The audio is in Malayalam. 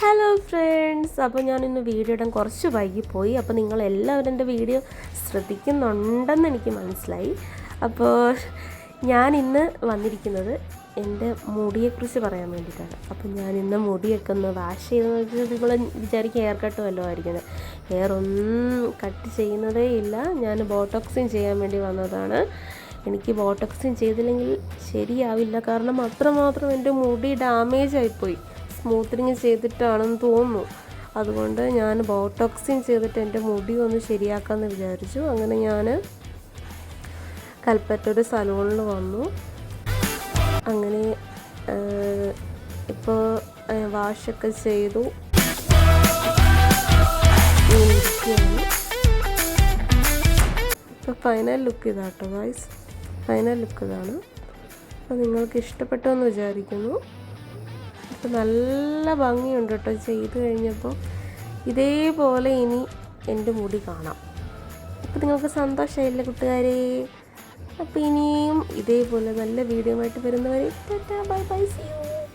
ഹലോ ഫ്രണ്ട്സ്, അപ്പോൾ ഞാനിന്ന് വീഡിയോ ഇടാൻ കുറച്ച് വൈകിപ്പോയി. അപ്പോൾ നിങ്ങളെല്ലാവരും എൻ്റെ വീഡിയോ ശ്രദ്ധിക്കുന്നുണ്ടെന്ന് എനിക്ക് മനസ്സിലായി. അപ്പോൾ ഞാനിന്ന് വന്നിരിക്കുന്നത് എൻ്റെ മുടിയെക്കുറിച്ച് പറയാൻ വേണ്ടിയിട്ടാണ്. അപ്പോൾ ഞാനിന്ന് മുടിയൊക്കെ ഒന്ന് വാഷ് ചെയ്തെന്ന് വെച്ചാൽ നിങ്ങൾ വിചാരിക്കും ഹെയർ കട്ട് വല്ലതും ആയിരിക്കുന്നത്. ഹെയർ ഒന്നും കട്ട് ചെയ്യുന്നതേ ഇല്ല. ഞാൻ ബോട്ടോക്സിങ് ചെയ്യാൻ വേണ്ടി വന്നതാണ്. എനിക്ക് ബോട്ടോക്സിങ് ചെയ്തില്ലെങ്കിൽ ശരിയാവില്ല, കാരണം അത്രമാത്രം എൻ്റെ മുടി ഡാമേജ് ആയിപ്പോയി. സ്മൂത്തനിങ് ചെയ്തിട്ടാണെന്ന് തോന്നുന്നു. അതുകൊണ്ട് ഞാൻ ബോട്ടോക്സിങ് ചെയ്തിട്ട് എൻ്റെ മുടി ഒന്ന് ശരിയാക്കാമെന്ന് വിചാരിച്ചു. അങ്ങനെ ഞാൻ കൽപ്പറ്റ ഒരു സലൂണിൽ വന്നു. അങ്ങനെ ഇപ്പോൾ വാഷൊക്കെ ചെയ്തു. ഇപ്പോൾ ഫൈനൽ ലുക്ക് ഇതാട്ടോ ഗൈസ്, ഫൈനൽ ലുക്ക് ഇതാണ്. അപ്പോൾ നിങ്ങൾക്ക് ഇഷ്ടപ്പെട്ടു എന്ന് വിചാരിക്കുന്നു. അപ്പോൾ നല്ല ഭംഗിയുണ്ട് കേട്ടോ ചെയ്ത് കഴിഞ്ഞപ്പോൾ. ഇതേപോലെ ഇനി എൻ്റെ മുടി കാണാം. അപ്പോൾ നിങ്ങൾക്ക് സന്തോഷമായില്ലേ കൂട്ടുകാരെ? അപ്പോൾ ഇനിയും ഇതേപോലെ നല്ല വീഡിയോ ആയിട്ട് വരുന്നവരെ tata bye bye, see U.